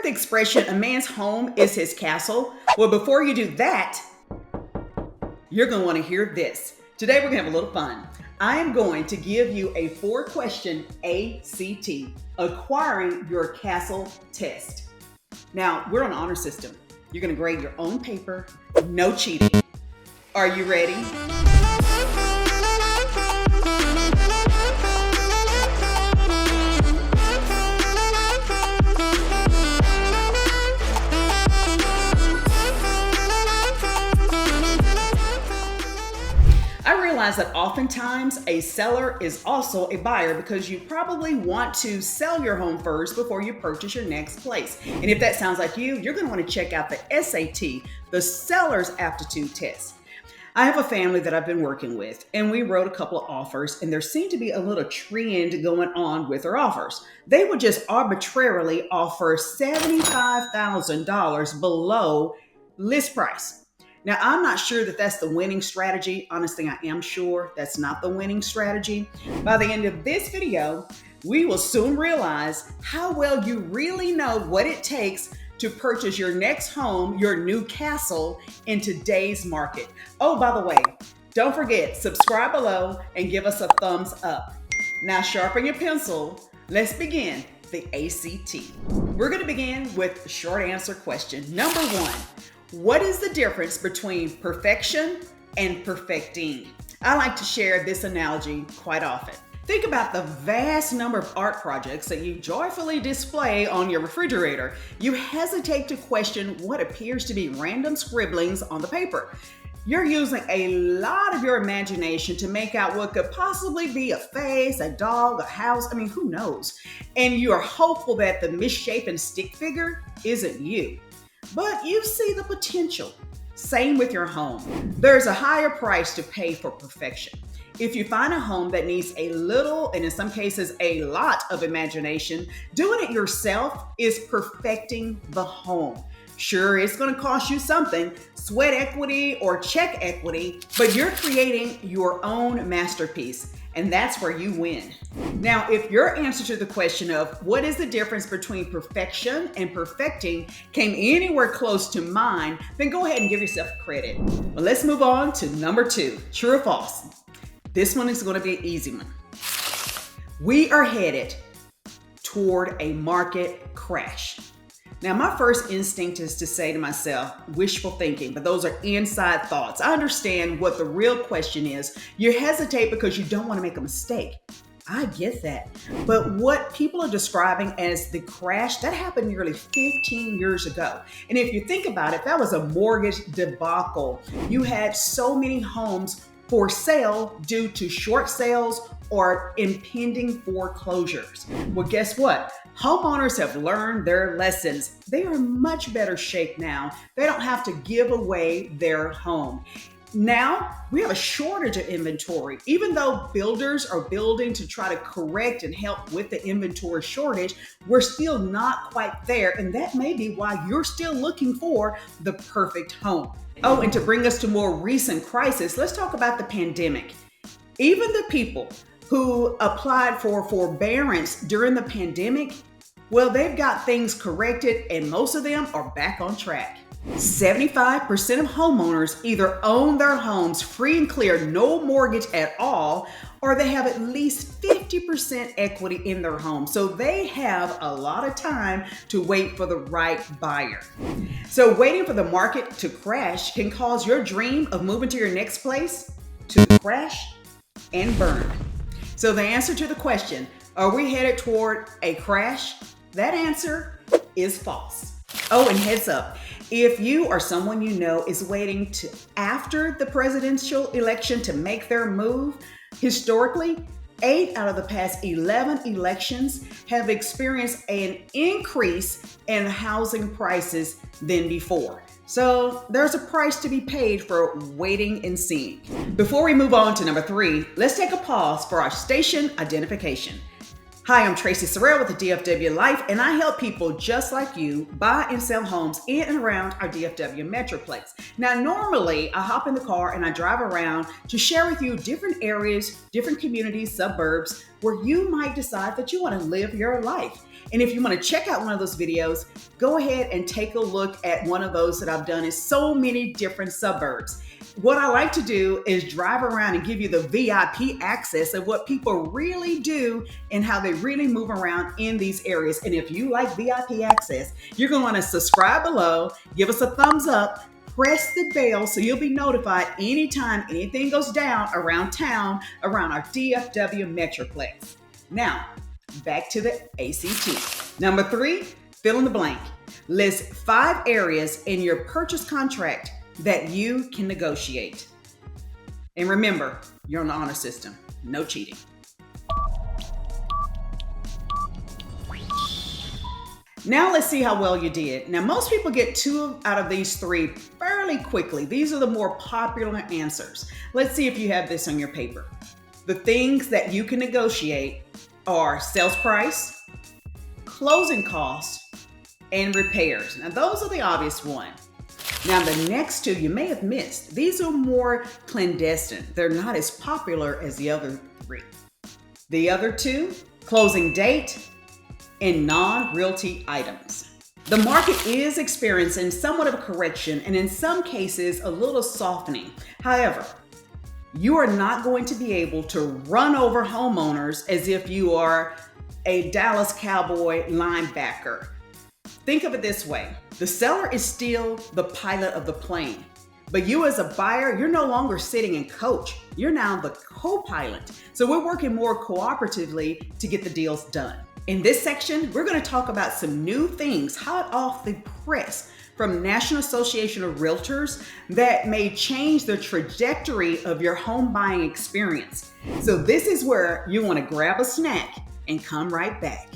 heard the expression, a man's home is his castle? Well, before you do that, you're going to want to hear this. Today, we're going to have a little fun. I am going to give you a 4-question ACT, acquiring your castle test. Now, we're on an honor system. You're going to grade your own paper, no cheating. Are you ready? I realize that oftentimes a seller is also a buyer because you probably want to sell your home first before you purchase your next place. And if that sounds like you, you're going to want to check out the SAT, the Seller's Aptitude Test. I have a family that I've been working with, and we wrote a couple of offers, and there seemed to be a little trend going on with their offers. They would just arbitrarily offer $75,000 below list price. Now, I'm not sure that that's the winning strategy. Honestly, I am sure that's not the winning strategy. By the end of this video, we will soon realize how well you really know what it takes to purchase your next home, your new castle in today's market. Oh, by the way, don't forget, subscribe below and give us a thumbs up. Now, sharpen your pencil. Let's begin the ACT. We're going to begin with the short answer question. Number 1. What is the difference between perfection and perfecting? I like to share this analogy quite often. Think about the vast number of art projects that you joyfully display on your refrigerator. You hesitate to question what appears to be random scribblings on the paper. You're using a lot of your imagination to make out what could possibly be a face, a dog, a house. I mean, who knows? And you are hopeful that the misshapen stick figure isn't you. But you see the potential. Same with your home. There's a higher price to pay for perfection. If you find a home that needs a little, and in some cases a lot of imagination, doing it yourself is perfecting the home. Sure, it's going to cost you something, sweat equity or check equity, but you're creating your own masterpiece. And that's where you win. Now, if your answer to the question of what is the difference between perfection and perfecting came anywhere close to mine, then go ahead and give yourself credit. Well, let's move on to number 2, true or false. This one is going to be an easy one. We are headed toward a market crash. Now, my first instinct is to say to myself, wishful thinking, but those are inside thoughts. I understand what the real question is. You hesitate because you don't want to make a mistake. I get that. But what people are describing as the crash, that happened nearly 15 years ago. And if you think about it, that was a mortgage debacle. You had so many homes for sale due to short sales or impending foreclosures. Well, guess what? Homeowners have learned their lessons. They are in much better shape now. They don't have to give away their home. Now, we have a shortage of inventory. Even though builders are building to try to correct and help with the inventory shortage, we're still not quite there. And that may be why you're still looking for the perfect home. Oh, and to bring us to more recent crisis, let's talk about the pandemic. Even the people who applied for forbearance during the pandemic, well, they've got things corrected and most of them are back on track. 75% of homeowners either own their homes free and clear, no mortgage at all, or they have at least 50% equity in their home. So they have a lot of time to wait for the right buyer. So waiting for the market to crash can cause your dream of moving to your next place to crash and burn. So the answer to the question, are we headed toward a crash? That answer is false. Oh, and heads up, if you or someone you know is waiting to after the presidential election to make their move, historically, 8 out of the past 11 elections have experienced an increase in housing prices than before. So there's a price to be paid for waiting and seeing. Before we move on to number 3, let's take a pause for our station identification. Hi, I'm Tracy Sorrell with the DFW Life, and I help people just like you buy and sell homes in and around our DFW Metroplex. Now, normally I hop in the car and I drive around to share with you different areas, different communities, suburbs, where you might decide that you want to live your life. And if you want to check out one of those videos, go ahead and take a look at one of those that I've done in so many different suburbs. What I like to do is drive around and give you the VIP access of what people really do and how they really move around in these areas. And if you like VIP access, you're going to want to subscribe below, give us a thumbs up, press the bell so you'll be notified anytime anything goes down around town, around our DFW Metroplex. Now, back to the ACT. Number 3, fill in the blank. List 5 areas in your purchase contract that you can negotiate. And remember, you're on the honor system. No cheating. Now let's see how well you did. Now, most people get 2 out of these 3 fairly quickly. These are the more popular answers. Let's see if you have this on your paper. The things that you can negotiate are sales price, closing costs, and repairs. Now, those are the obvious ones. Now, the next 2 you may have missed. These are more clandestine. They're not as popular as the other 3. The other 2, closing date and non-realty items. The market is experiencing somewhat of a correction and in some cases a little softening. However, you are not going to be able to run over homeowners as if you are a Dallas Cowboy linebacker. Think of it this way. The seller is still the pilot of the plane, but you as a buyer, you're no longer sitting in coach. You're now the co-pilot. So we're working more cooperatively to get the deals done. In this section, we're going to talk about some new things hot off the press from National Association of Realtors that may change the trajectory of your home buying experience. So this is where you want to grab a snack and come right back.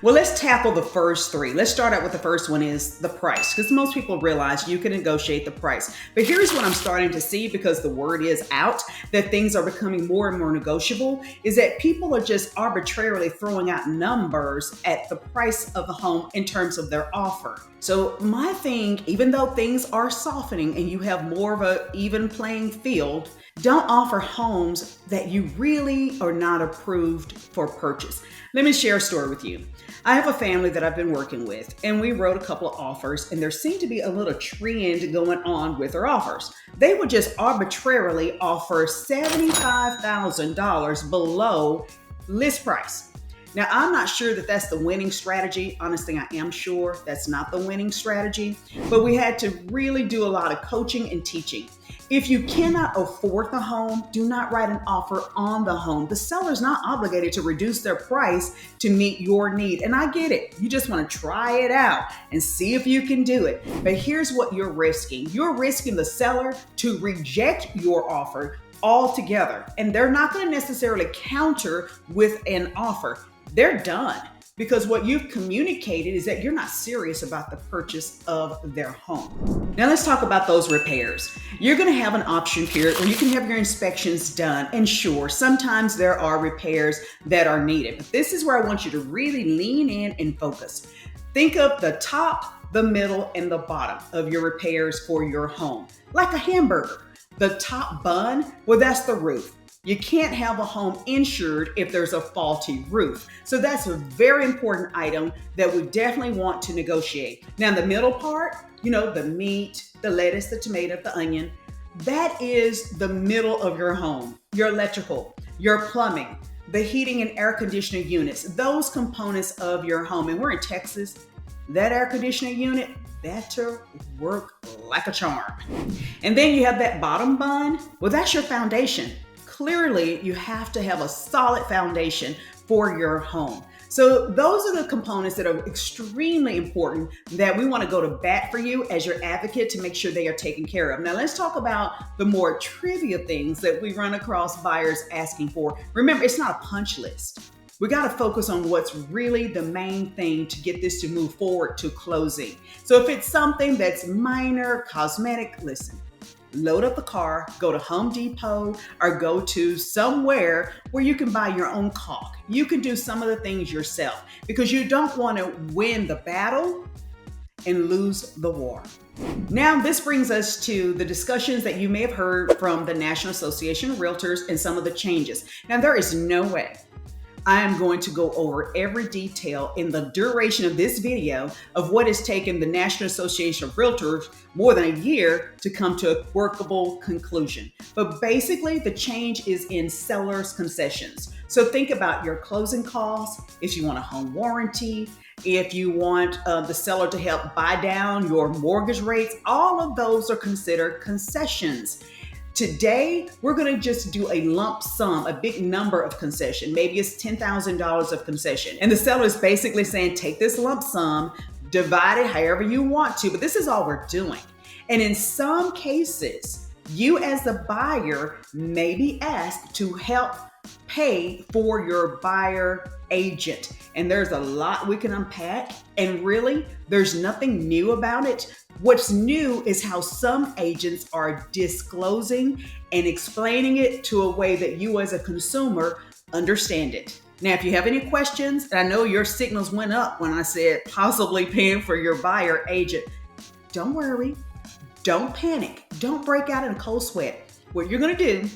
Well, let's tackle the first 3. Let's start out with the first one is the price, because most people realize you can negotiate the price. But here's what I'm starting to see, because the word is out that things are becoming more and more negotiable, is that people are just arbitrarily throwing out numbers at the price of the home in terms of their offer. So my thing, even though things are softening and you have more of an even playing field, don't offer homes that you really are not approved for purchase. Let me share a story with you. I have a family that I've been working with, and we wrote a couple of offers, and there seemed to be a little trend going on with their offers. They would just arbitrarily offer $75,000 below list price. Now, I'm not sure that that's the winning strategy. Honestly, I am sure that's not the winning strategy, but we had to really do a lot of coaching and teaching. If you cannot afford the home, do not write an offer on the home. The seller is not obligated to reduce their price to meet your need. And I get it. You just want to try it out and see if you can do it. But here's what you're risking. You're risking the seller to reject your offer altogether. And they're not going to necessarily counter with an offer. They're done. Because what you've communicated is that you're not serious about the purchase of their home. Now let's talk about those repairs. You're going to have an option period where you can have your inspections done. And sure, sometimes there are repairs that are needed. But this is where I want you to really lean in and focus. Think of the top, the middle, and the bottom of your repairs for your home. Like a hamburger. The top bun, well, that's the roof. You can't have a home insured if there's a faulty roof. So that's a very important item that we definitely want to negotiate. Now, the middle part, the meat, the lettuce, the tomato, the onion, that is the middle of your home. Your electrical, your plumbing, the heating and air conditioning units, those components of your home. And we're in Texas. That air conditioning unit better work like a charm. And then you have that bottom bun. Well, that's your foundation. Clearly, you have to have a solid foundation for your home. So those are the components that are extremely important that we want to go to bat for you as your advocate to make sure they are taken care of. Now, let's talk about the more trivial things that we run across buyers asking for. Remember, it's not a punch list. We got to focus on what's really the main thing to get this to move forward to closing. So if it's something that's minor, cosmetic, listen. Load up the car, go to Home Depot, or go to somewhere where you can buy your own caulk. You can do some of the things yourself because you don't want to win the battle and lose the war. Now, this brings us to the discussions that you may have heard from the National Association of Realtors and some of the changes. Now, there is no way I am going to go over every detail in the duration of this video of what has taken the National Association of Realtors more than a year to come to a workable conclusion. But basically, the change is in seller's concessions. So think about your closing costs, if you want a home warranty, if you want the seller to help buy down your mortgage rates, all of those are considered concessions. Today, we're going to just do a lump sum, a big number of concession. Maybe it's $10,000 of concession. And the seller is basically saying, take this lump sum, divide it however you want to, but this is all we're doing. And in some cases, you as the buyer may be asked to help pay for your buyer agent. And there's a lot we can unpack. And really, there's nothing new about it. What's new is how some agents are disclosing and explaining it to a way that you as a consumer understand it. Now, if you have any questions, and I know your signals went up when I said possibly paying for your buyer agent, don't worry, don't panic, don't break out in a cold sweat. What you're going to do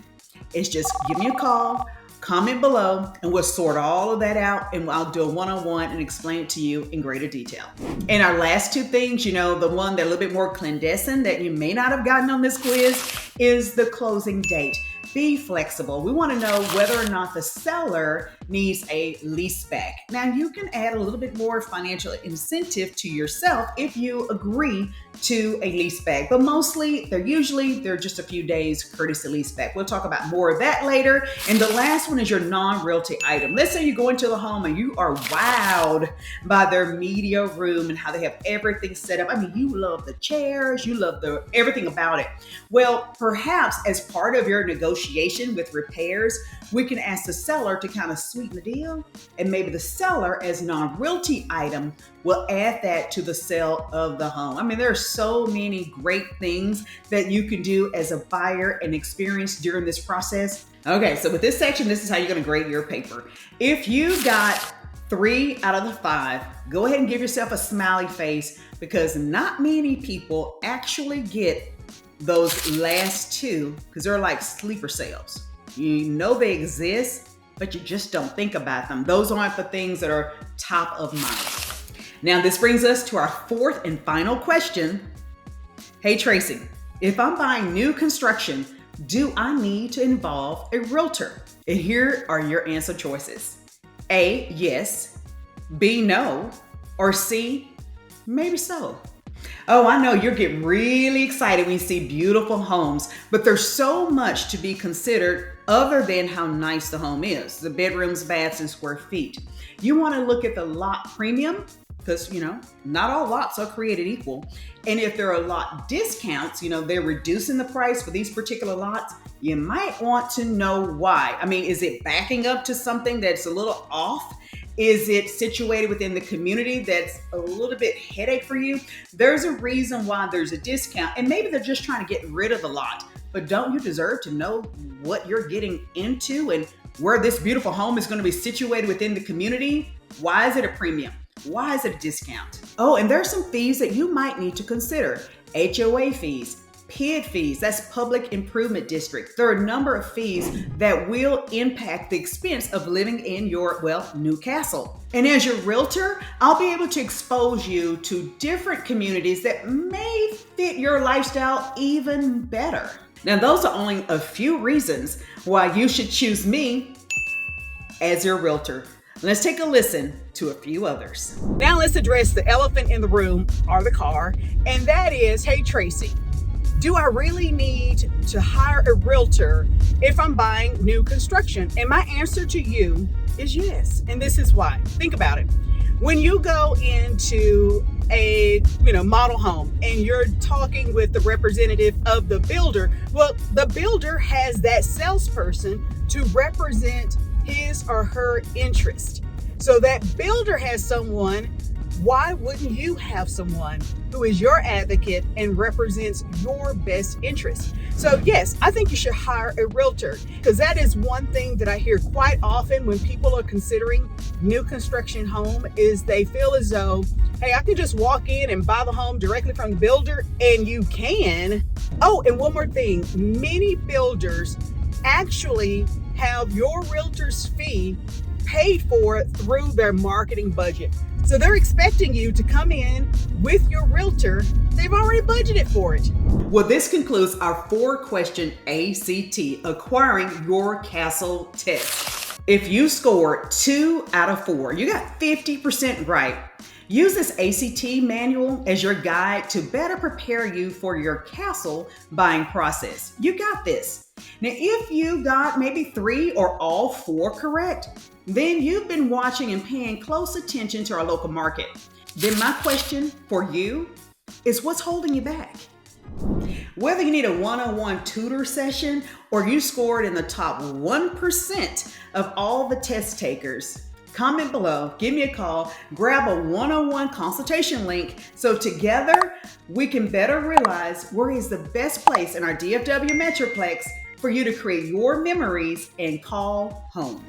is just give me a call, comment below, and we'll sort all of that out, and I'll do a one-on-one and explain it to you in greater detail. And our last two things, the one that a little bit more clandestine that you may not have gotten on this quiz is the closing date. Be flexible. We want to know whether or not the seller needs a lease back. Now, you can add a little bit more financial incentive to yourself if you agree to a lease back, but mostly they're just a few days courtesy lease back. We'll talk about more of that later. And the last one is your non-realty item. Let's say you go into the home and you are wowed by their media room and how they have everything set up. I mean, you love the chairs, you love everything about it. Well, perhaps as part of your negotiation with repairs, we can ask the seller to kind of sweeten the deal, and maybe the seller as non-realty item will add that to the sale of the home. I mean, there are so many great things that you can do as a buyer and experience during this process. Okay, so with this section, this is how you're going to grade your paper. If you got 3 out of the 5, go ahead and give yourself a smiley face, because not many people actually get those last 2, because they're like sleeper sales. You know they exist, but you just don't think about them. Those aren't the things that are top of mind. Now, this brings us to our 4th and final question. Hey, Tracy, if I'm buying new construction, do I need to involve a realtor? And here are your answer choices. A, yes. B, no. Or C, maybe so. Oh, I know you're getting really excited when you see beautiful homes, but there's so much to be considered other than how nice the home is, the bedrooms, baths, and square feet. You want to look at the lot premium, because, not all lots are created equal. And if there are lot discounts, they're reducing the price for these particular lots, you might want to know why. I mean, is it backing up to something that's a little off? Is it situated within the community that's a little bit headache for you? There's a reason why there's a discount, and maybe they're just trying to get rid of the lot. But don't you deserve to know what you're getting into and where this beautiful home is going to be situated within the community? Why is it a premium? Why is it a discount? Oh, and there are some fees that you might need to consider. HOA fees, PID fees, that's Public Improvement District. There are a number of fees that will impact the expense of living in your, new castle. And as your realtor, I'll be able to expose you to different communities that may fit your lifestyle even better. Now, those are only a few reasons why you should choose me as your realtor. Let's take a listen to a few others. Now let's address the elephant in the room, or the car, and that is, hey, Tracy, do I really need to hire a realtor if I'm buying new construction? And my answer to you is yes. And this is why. Think about it. When you go into a model home and you're talking with the representative of the builder, well, the builder has that salesperson to represent his or her interest. So that builder has someone. Why wouldn't you have someone who is your advocate and represents your best interest? So yes, I think you should hire a realtor, because that is one thing that I hear quite often when people are considering new construction home is they feel as though Hey, I can just walk in and buy the home directly from the builder, and you can. Oh, and one more thing. Many builders actually have your realtor's fee paid for through their marketing budget. So they're expecting you to come in with your realtor. They've already budgeted for it. Well, this concludes our 4-question ACT, acquiring your castle test. If you scored 2 out of 4, you got 50% right. Use this ACT manual as your guide to better prepare you for your castle buying process. You got this. Now, if you got maybe 3 or all 4 correct, then you've been watching and paying close attention to our local market. Then my question for you is, what's holding you back? Whether you need a one-on-one tutor session or you scored in the top 1% of all the test takers, comment below, give me a call, grab a one-on-one consultation link so together we can better realize where is the best place in our DFW Metroplex for you to create your memories and call home.